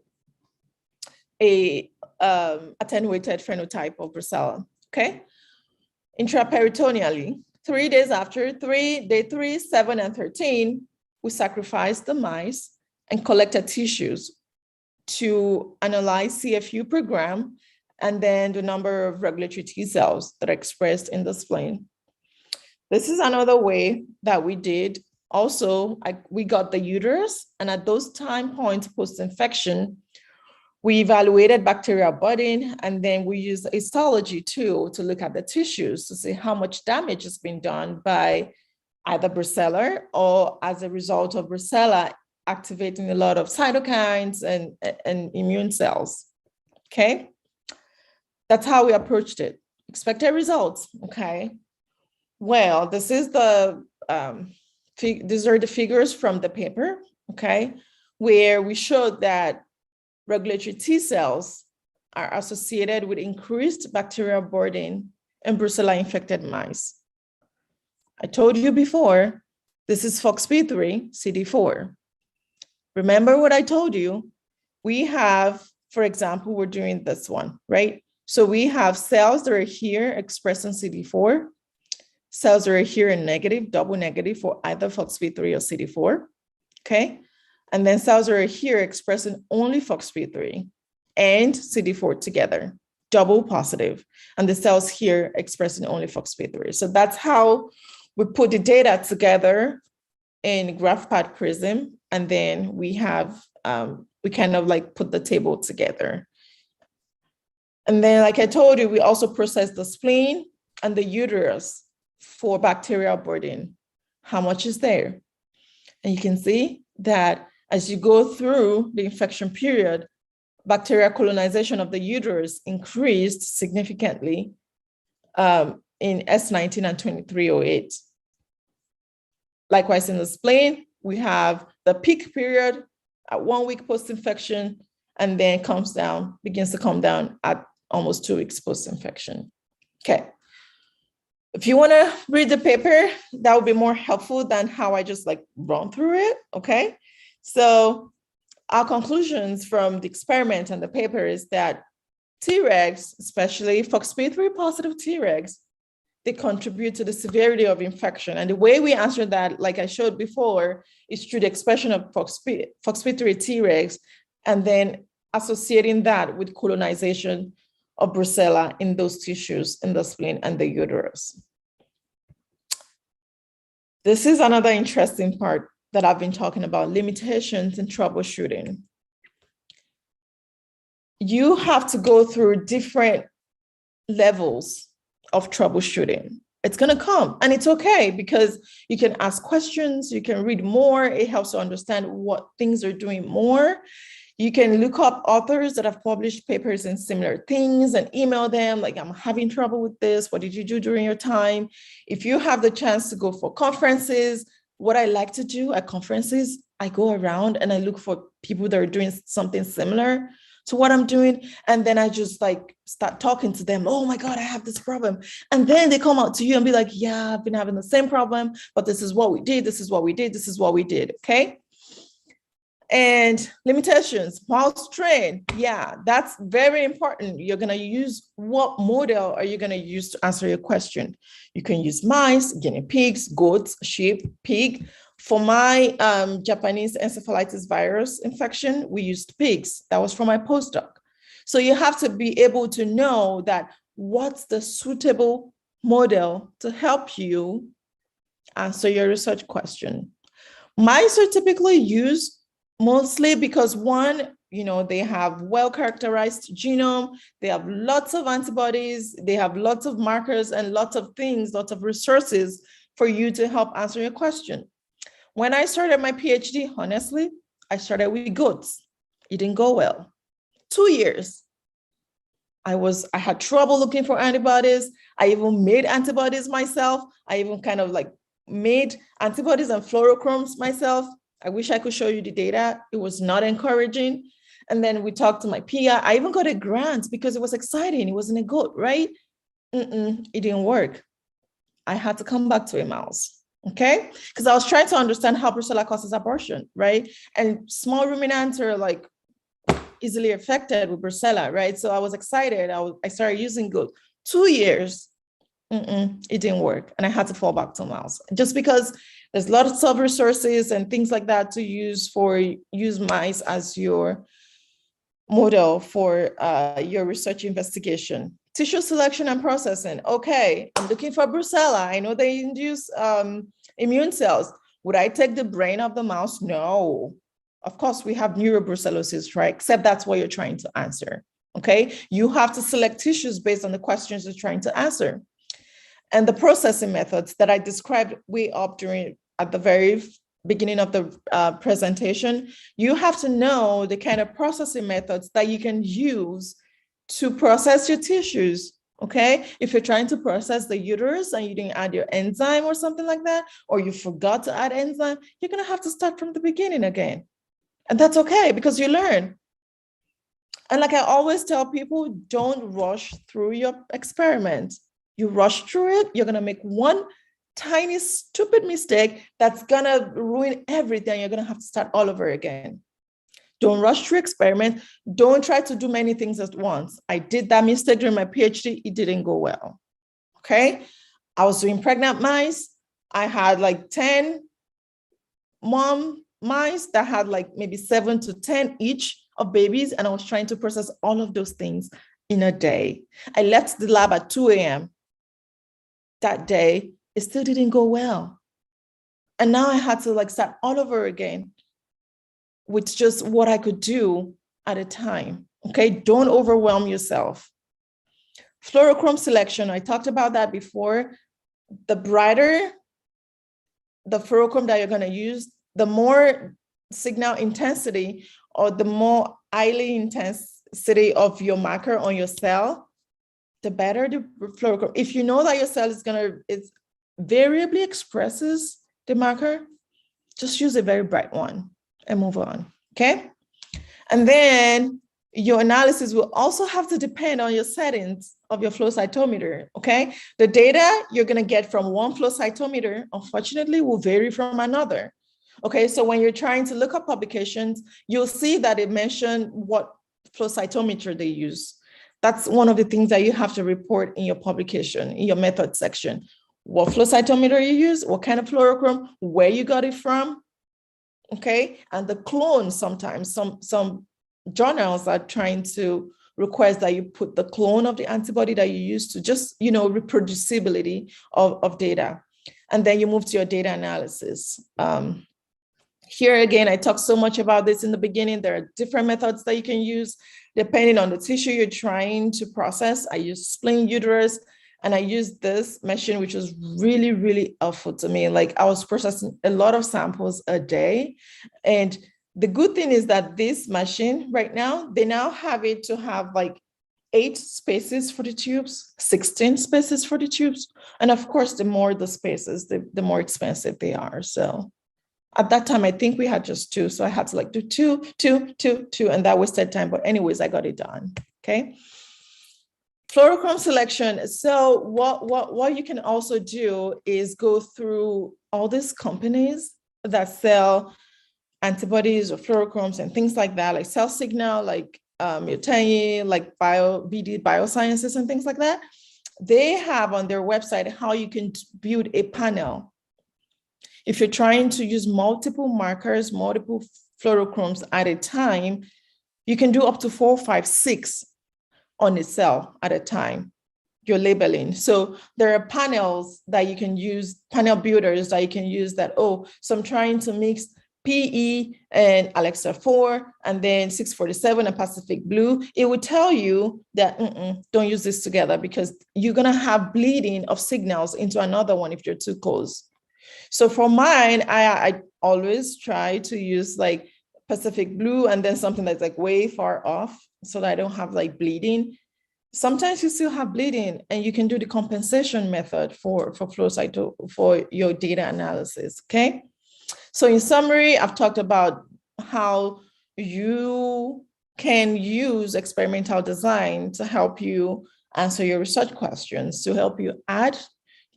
a attenuated phenotype of Brucella, okay? Intraperitoneally, 3 days after, day 3, 7, and 13, we sacrificed the mice and collected tissues to analyze CFU per gram, and then the number of regulatory T cells that are expressed in the spleen. This is another way that we did. Also, we got the uterus, and at those time points post-infection, we evaluated bacterial budding, and then we used a histology tool to look at the tissues to see how much damage has been done by either Brucella or as a result of Brucella activating a lot of cytokines and immune cells, okay? That's how we approached it. Expected results, okay? Well, this is these are the figures from the paper, okay? Where we showed that regulatory T cells are associated with increased bacterial burden in Brucella-infected mice. I told you before, this is FOXP3, CD4. Remember what I told you? We have, for example, we're doing this one, right? So we have cells that are here expressing CD4, cells that are here in negative, double negative for either FOXP3 or CD4, okay? And then cells that are here expressing only FOXP3 and CD4 together, double positive. And the cells here expressing only FOXP3. So that's how we put the data together in GraphPad Prism. And then we have, we kind of like put the table together. And then, like I told you, we also process the spleen and the uterus for bacterial burden. How much is there? And you can see that as you go through the infection period, bacterial colonization of the uterus increased significantly in S19 and 2308. Likewise, in the spleen, we have the peak period at 1 week post-infection, and then begins to come down at almost 2 weeks post-infection. Okay. If you want to read the paper, that would be more helpful than how I just like run through it, okay? So our conclusions from the experiment and the paper is that Tregs, especially FOXP3 positive Tregs, they contribute to the severity of infection. And the way we answer that, like I showed before, is through the expression of FOXP3 Tregs, and then associating that with colonization of Brucella in those tissues in the spleen and the uterus. This is another interesting part that I've been talking about, limitations in troubleshooting. You have to go through different levels of troubleshooting. It's going to come, and it's okay, because you can ask questions, you can read more. It helps to understand what things are doing more. You can look up authors that have published papers in similar things and email them, like, I'm having trouble with this. What did you do during your time? If you have the chance to go for conferences, what I like to do at conferences, I go around and I look for people that are doing something similar to what I'm doing. And then I just like start talking to them. Oh my God, I have this problem. And then they come out to you and be like, yeah, I've been having the same problem, but this is what we did. This is what we did. This is what we did. Okay. And limitations, mouse train. Yeah, that's very important. You're going to use, what model are you going to use to answer your question? You can use mice, guinea pigs, goats, sheep, pig. For my Japanese encephalitis virus infection, we used pigs. That was for my postdoc. So you have to be able to know that what's the suitable model to help you answer your research question. Mice are typically used mostly because, one, you know, they have well-characterized genome, they have lots of antibodies, they have lots of markers and lots of things, lots of resources for you to help answer your question. When I started my PhD, honestly, I started with goats. It didn't go well. 2 years. I had trouble looking for antibodies. I even made antibodies myself. I even kind of like made antibodies and fluorochromes myself. I wish I could show you the data. It was not encouraging. And then we talked to my PI. I even got a grant because it was exciting. It wasn't a goat, right? It didn't work. I had to come back to a mouse. Okay, because I was trying to understand how Brucella causes abortion, right? And small ruminants are like easily affected with Brucella, right? So I was excited. I started using goat. 2 years, it didn't work, and I had to fall back to mouse, just because there's lots of resources and things like that to use mice as your model for your research investigation. Tissue selection and processing. Okay, I'm looking for Brucella. I know they induce immune cells. Would I take the brain of the mouse? No. Of course, we have neurobrucellosis, right? Except that's what you're trying to answer. Okay, you have to select tissues based on the questions you're trying to answer. And the processing methods that I described way up at the very beginning of the presentation, you have to know the kind of processing methods that you can use to process your tissues, okay? If you're trying to process the uterus and you didn't add your enzyme or something like that, or you forgot to add enzyme, you're gonna have to start from the beginning again. And that's okay, because you learn. And like I always tell people, don't rush through your experiment. You rush through it, you're gonna make one tiny stupid mistake that's gonna ruin everything. You're gonna have to start all over again. Don't rush through experiment. Don't try to do many things at once. I did that mistake during my PhD. It didn't go well, okay? I was doing pregnant mice. I had like 10 mom mice that had like maybe 7 to 10 each of babies, and I was trying to process all of those things in a day. I left the lab at 2 a.m. that day. It still didn't go well. And now I had to like start all over again with just what I could do at a time, okay? Don't overwhelm yourself. Fluorochrome selection, I talked about that before. The brighter the fluorochrome that you're gonna use, the more signal intensity or the more highly intensity of your marker on your cell, the better the fluorochrome. If you know that your cell is variably expresses the marker, just use a very bright one and move on, okay? And then your analysis will also have to depend on your settings of your flow cytometer, okay? The data you're gonna get from one flow cytometer, unfortunately, will vary from another, okay? So when you're trying to look up publications, you'll see that it mentioned what flow cytometer they use. That's one of the things that you have to report in your publication, in your method section. What flow cytometer you use, what kind of fluorochrome, where you got it from, okay? And the clone sometimes, some journals are trying to request that you put the clone of the antibody that you use to just, you know, reproducibility of data. And then you move to your data analysis. Here again, I talked so much about this in the beginning. There are different methods that you can use depending on the tissue you're trying to process. I use spleen uterus, and I used this machine, which was really, really helpful to me. Like I was processing a lot of samples a day. And the good thing is that this machine right now, they now have it to have like 8 spaces for the tubes, 16 spaces for the tubes. And of course, the more the spaces, the more expensive they are. So at that time, I think we had just 2. So I had to like do 2, 2, 2, 2, and that wasted time. But anyways, I got it done, okay? Fluorochrome selection. So what you can also do is go through all these companies that sell antibodies or fluorochromes and things like that, like Cell Signal, like Mutanyi, like BD Biosciences and things like that. They have on their website how you can build a panel. If you're trying to use multiple markers, multiple fluorochromes at a time, you can do up to 4, 5, 6 on a cell at a time, you're labeling. So there are panels that you can use, panel builders that you can use that, oh, so I'm trying to mix PE and Alexa 4 and then 647 and Pacific Blue. It would tell you that don't use this together because you're gonna have bleeding of signals into another one if you're too close. So for mine, I always try to use like Pacific Blue and then something that's like way far off so that I don't have like bleeding. Sometimes you still have bleeding and you can do the compensation method for Flow-Cyto for your data analysis, okay? So in summary, I've talked about how you can use experimental design to help you answer your research questions, to help you add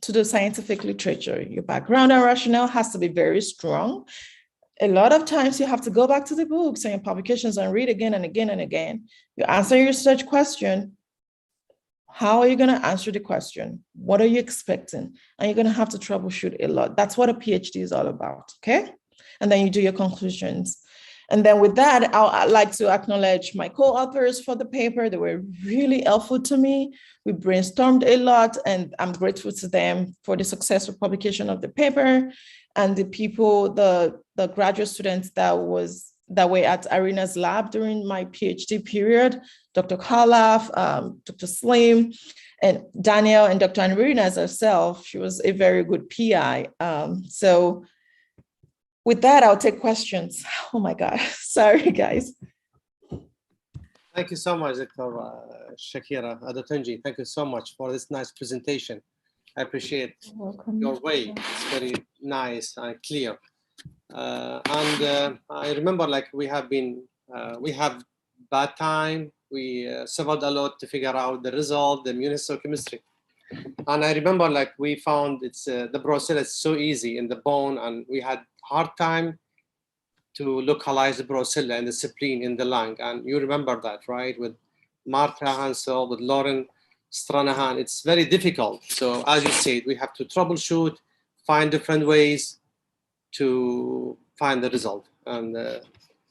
to the scientific literature. Your background and rationale has to be very strong. A lot of times you have to go back to the books and your publications and read again and again and again. You answer your research question. How are you going to answer the question? What are you expecting? And you're going to have to troubleshoot a lot. That's what a PhD is all about, okay? And then you do your conclusions. And then with that, I'd like to acknowledge my co-authors for the paper. They were really helpful to me. We brainstormed a lot, and I'm grateful to them for the successful publication of the paper. And the people, the graduate students that were at Arena's lab during my PhD period, Dr. Kalaf, Dr. Slim, and Daniel, and Dr. Arena herself. She was a very good PI. So with that, I'll take questions. Oh my God, sorry guys. Thank you so much, Dr. Shakirat Adentunji. Thank you so much for this nice presentation. I appreciate your way. It's very nice and clear. I remember like we have bad time. We suffered a lot to figure out the result, the immunohistochemistry. And I remember like we found it's the Brucella is so easy in the bone, and we had hard time to localize the Brucella and the spleen in the lung. And you remember that, right? With Martha Hansel, with Lauren Stranahan, it's very difficult. So as you said, we have to troubleshoot, find different ways to find the result. And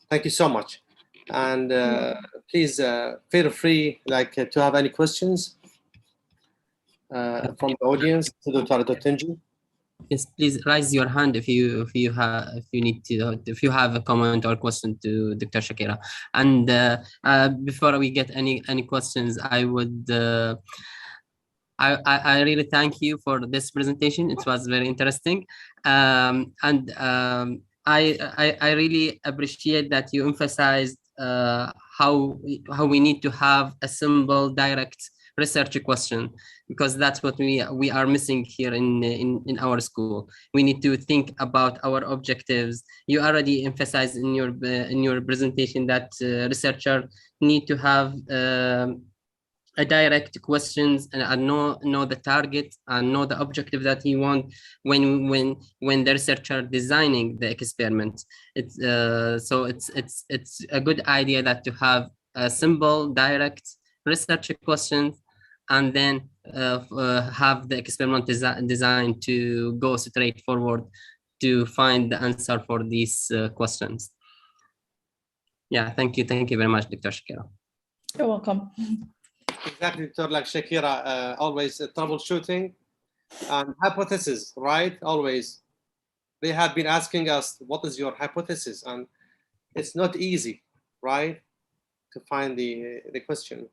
thank you so much. And please feel free to have any questions from the audience to Dr. Adentunji. Yes, please raise your hand if you have a comment or question to Dr. Shakirat. And before we get any questions, I would I really thank you for this presentation. It was very interesting, I really appreciate that you emphasized how we need to have a simple, direct research question, because that's what we are missing here in our school. We need to think about our objectives. You already emphasized in your presentation that researcher need to have a direct questions and know the target and know the objective that he want when the researcher designing the experiment. So it's a good idea that to have a simple, direct research questions, and then have the experiment designed to go straight forward to find the answer for these questions. Yeah, thank you very much, Dr. Shakirat. You're welcome. Exactly, Dr. Like Shakirat, always troubleshooting and hypothesis, right? Always. they have been asking us, what is your hypothesis? And it's not easy, right, to find the question.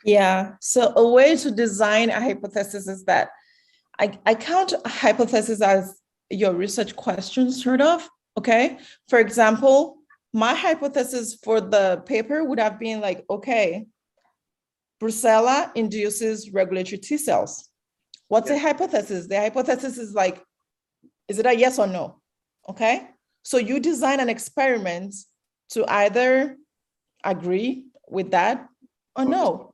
Yeah, so a way to design a hypothesis is that I count a hypothesis as your research question, sort of, okay? For example, my hypothesis for the paper would have been like, okay, Brucella induces regulatory T cells. What's a hypothesis? The hypothesis is like, is it a yes or no? Okay, so you design an experiment to either agree with that or no.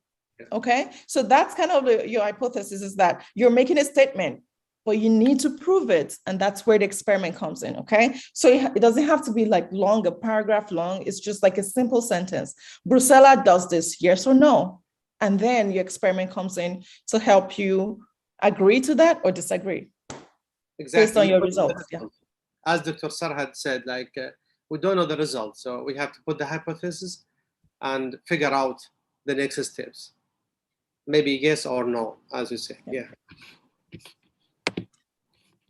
Okay, so that's kind of your hypothesis, is that you're making a statement, but you need to prove it. And that's where the experiment comes in. Okay, so it doesn't have to be like long, a paragraph long. It's just like a simple sentence. Brucella does this, yes or no? And then your experiment comes in to help you agree to that or disagree. Exactly. Based on your results. Yeah. As Dr. Sarhad said, like we don't know the results, so we have to put the hypothesis and figure out the next steps. Maybe yes or no, as you say. Yeah.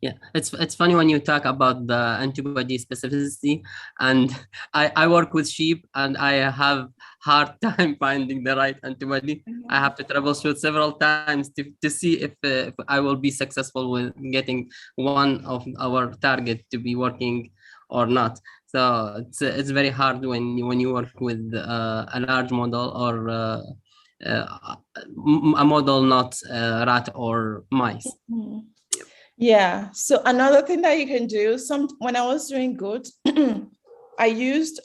Yeah, it's funny when you talk about the antibody specificity, and I work with sheep and I have hard time finding the right antibody. I have to troubleshoot several times to see if I will be successful with getting one of our target to be working or not. So it's very hard when you work with a large model or a model not rat or mice. Yeah. So another thing that you can do, when I was doing good, I used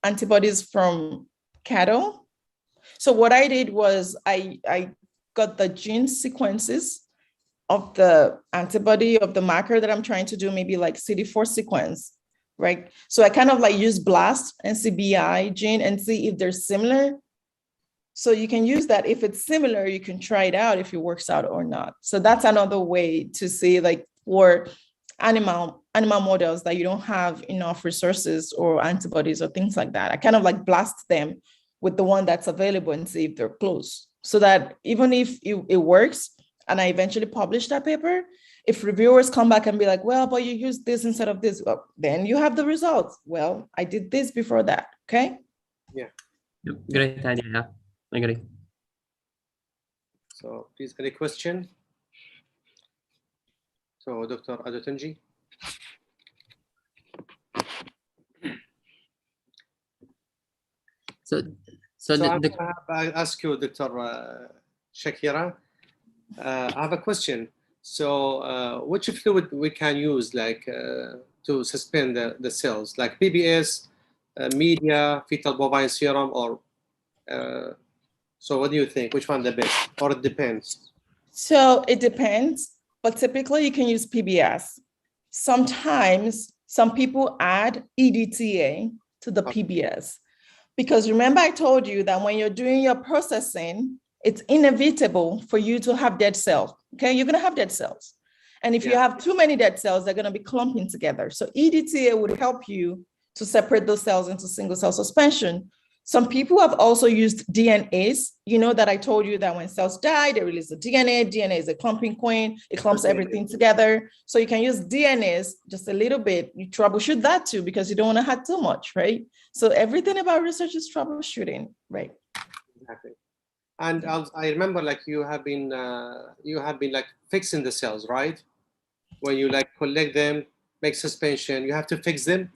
antibodies from cattle. So what I did was I got the gene sequences of the antibody of the marker that I'm trying to do, maybe like CD4 sequence, right? So I kind of like use BLAST and CBI gene and see if they're similar. So you can use that. If it's similar, you can try it out if it works out or not. So that's another way to see, like, for animal models that you don't have enough resources or antibodies or things like that. I kind of like blast them with the one that's available and see if they're close. So that even if it works and I eventually publish that paper, if reviewers come back and be like, well, but you used this instead of this, well, then you have the results. Well, I did this before that, okay? Yeah. Great idea. I agree. So please, any question? So Dr. Adentunji. I ask you, Dr. Shakira, I have a question. So which fluid we can use, like to suspend the cells, like PBS, media, fetal bovine serum, or so what do you think? Which one the best, or it depends? So it depends, but typically you can use PBS. Sometimes some people add EDTA to the PBS, because remember I told you that when you're doing your processing, it's inevitable for you to have dead cells, okay? You're gonna have dead cells. And if you have too many dead cells, they're gonna be clumping together. So EDTA would help you to separate those cells into single cell suspension. Some people have also used DNAs. You know that I told you that when cells die, they release the DNA. DNA is a clumping queen. It clumps everything together. So you can use DNAs just a little bit. You troubleshoot that too, because you don't want to have too much, right? So everything about research is troubleshooting, right? Exactly. And I remember, like, you have been like fixing the cells, right? When you like collect them, make suspension, you have to fix them,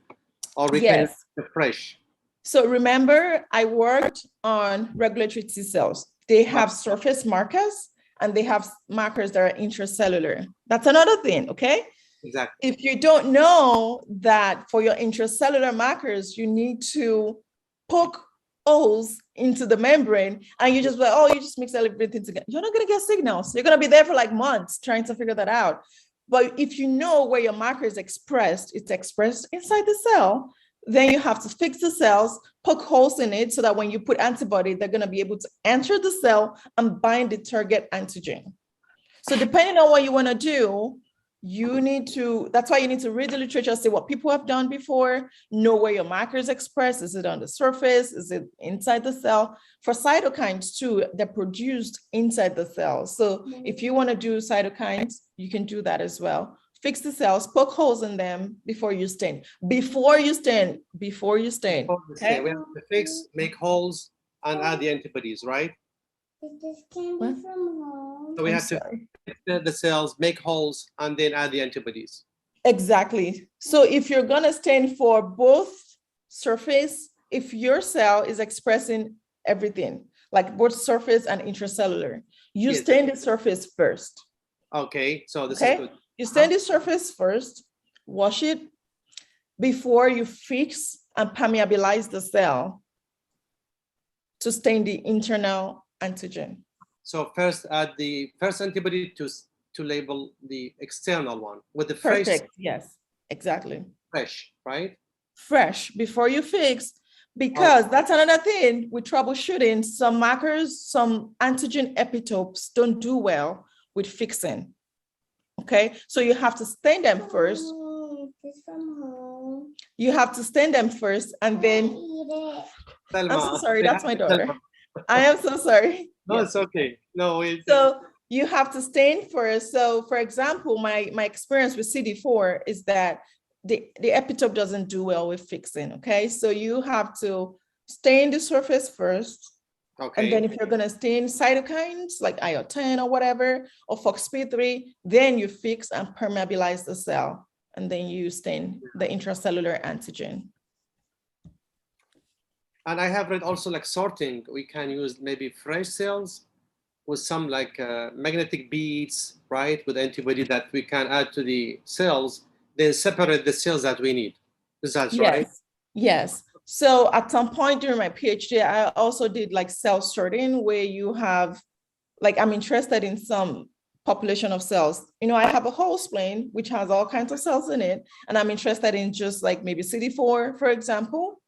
or we can use the fresh. So remember, I worked on regulatory T cells. They have surface markers and they have markers that are intracellular. That's another thing, okay? Exactly. If you don't know that for your intracellular markers, you need to poke holes into the membrane and you just like, oh, you just mix everything together. You're not gonna get signals. You're gonna be there for like months trying to figure that out. But if you know where your marker is expressed, it's expressed inside the cell. Then you have to fix the cells, poke holes in it so that when you put antibody, they're going to be able to enter the cell and bind the target antigen. So depending on what you want to do, that's why you need to read the literature, see what people have done before, know where your markers express. Is it on the surface? Is it inside the cell? For cytokines too, they're produced inside the cell. So if you want to do cytokines, you can do that as well. Fix the cells, poke holes in them before you stain. Before you stain. Okay? We have to fix, make holes, and add the antibodies, right? So we have to fix the cells, make holes, and then add the antibodies. Exactly. So if you're going to stain for both surface, if your cell is expressing everything, like both surface and intracellular, you stain the surface first. Okay, so this is good. You stain the surface first, wash it before you fix and permeabilize the cell to stain the internal antigen. So first add the first antibody to label the external one with the fresh. Perfect. Yes, exactly. Fresh, right? Fresh before you fix, because that's another thing with troubleshooting. Some markers, some antigen epitopes don't do well with fixing. Okay, so you have to stain them first. You have to stain them first, and then. I'm so sorry, that's my daughter. I am so sorry. No, it's okay. No, so you have to stain first. So for example, my experience with CD4 is that the epitope doesn't do well with fixing. Okay, so you have to stain the surface first. Okay. And then if you're going to stain cytokines like IL-10 or whatever, or FOXP3, then you fix and permeabilize the cell. And then you stain the intracellular antigen. And I have read also like sorting. We can use maybe fresh cells with some like magnetic beads, right? With antibody that we can add to the cells, then separate the cells that we need. Is that right? Yes. So at some point during my PhD, I also did like cell sorting where you have, like, I'm interested in some population of cells. You know, I have a whole spleen, which has all kinds of cells in it. And I'm interested in just like maybe CD4, for example,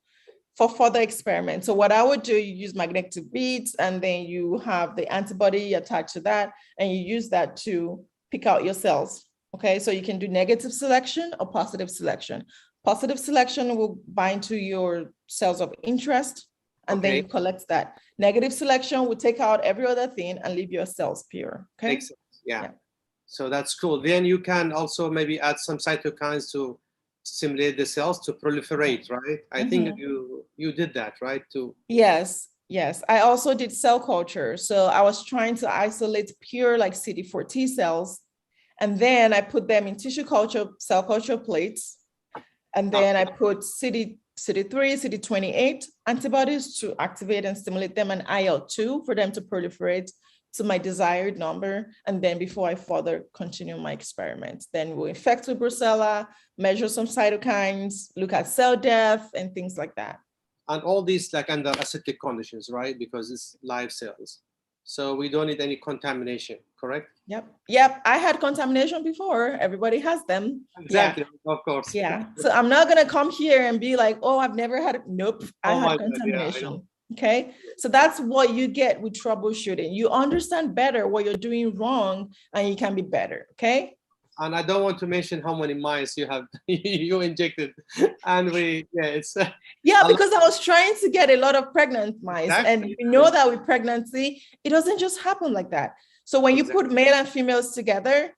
for further experiments. So what I would do, you use magnetic beads, and then you have the antibody attached to that, and you use that to pick out your cells. Okay, so you can do negative selection or positive selection. Positive selection will bind to your cells of interest, and then you collect that. Negative selection will take out every other thing and leave your cells pure. Okay. Makes sense. Yeah. So that's cool. Then you can also maybe add some cytokines to stimulate the cells to proliferate, right? I think you did that, right? Yes. I also did cell culture. So I was trying to isolate pure like CD4 T cells, and then I put them in tissue culture, cell culture plates. And then I put CD3, CD28 antibodies to activate and stimulate them, and IL-2 for them to proliferate to my desired number. And then before I further continue my experiments, then we'll infect with Brucella, measure some cytokines, look at cell death and things like that. And all these like under aseptic conditions, right? Because it's live cells. So we don't need any contamination, correct? Yep. I had contamination before. Everybody has them. Exactly, of course. Yeah. So I'm not going to come here and be like, oh, I've never had it. Nope. I had contamination. Okay. So that's what you get with troubleshooting. You understand better what you're doing wrong, and you can be better. Okay. And I don't want to mention how many mice you have you injected, and because I was trying to get a lot of pregnant mice, and we know that with pregnancy, it doesn't just happen like that. So when you put male and females together,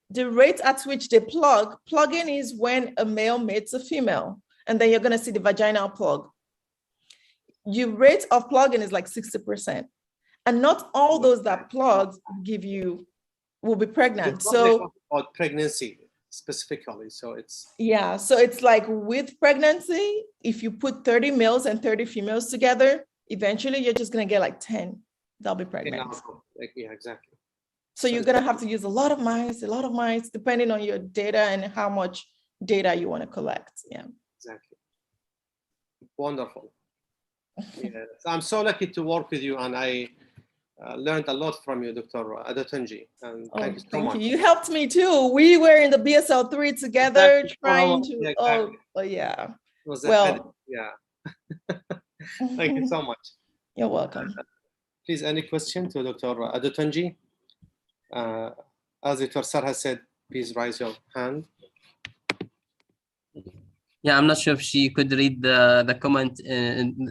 the rate at which they plugging is when a male mates a female, and then you're going to see the vaginal plug. Your rate of plugging is like 60%, and not all those that plug will be pregnant. So about pregnancy specifically, so it's so it's like with pregnancy, if you put 30 males and 30 females together, eventually you're just going to get like 10 that'll be pregnant. Yeah, exactly. So you're going to have to use a lot of mice, depending on your data and how much data you want to collect. Yeah, exactly. Wonderful. Yes. I'm so lucky to work with you, and I learned a lot from you, Dr. Adentunji. And thank you so much. You helped me too. We were in the BSL-3 together, trying to. Yeah. Thank you so much. You're welcome. Please, any question to Dr. Adentunji? As Dr. Sarhad said, please raise your hand. Yeah, I'm not sure if she could read the comment in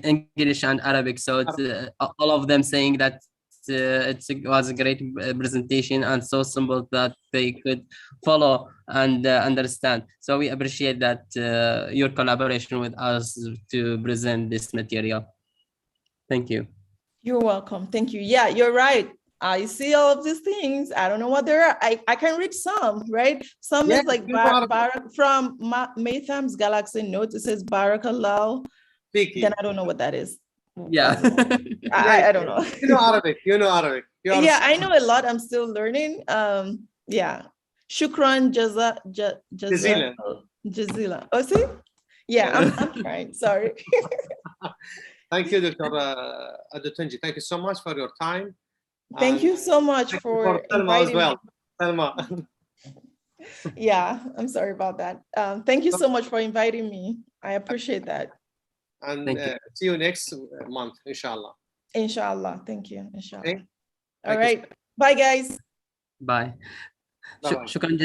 English and Arabic. So it's all of them saying that it was a great presentation and so simple that they could follow and understand. So we appreciate that your collaboration with us to present this material. Thank you. You're welcome. Thank you. Yeah, you're right. I see all of these things. I don't know what they are. I can read some, right? Some is like from Maytham's Galaxy Notes. It says Barakallah. Then I don't know what that is. Yeah. I don't know. You know Arabic. You know Arabic. Yeah, I know a lot. I'm still learning. Yeah. Shukran Jazila. Oh, see? Yeah, I'm trying. Sorry. Thank you, Dr. Adentunji. Thank you so much for your time. Thank you so much for inviting me. Thelma. Yeah, I'm sorry about that. Thank you so much for inviting me. I appreciate that. And see you next month, inshallah. Inshallah. Thank you. Inshallah. Okay. All right. Bye, guys. Bye. Shukran.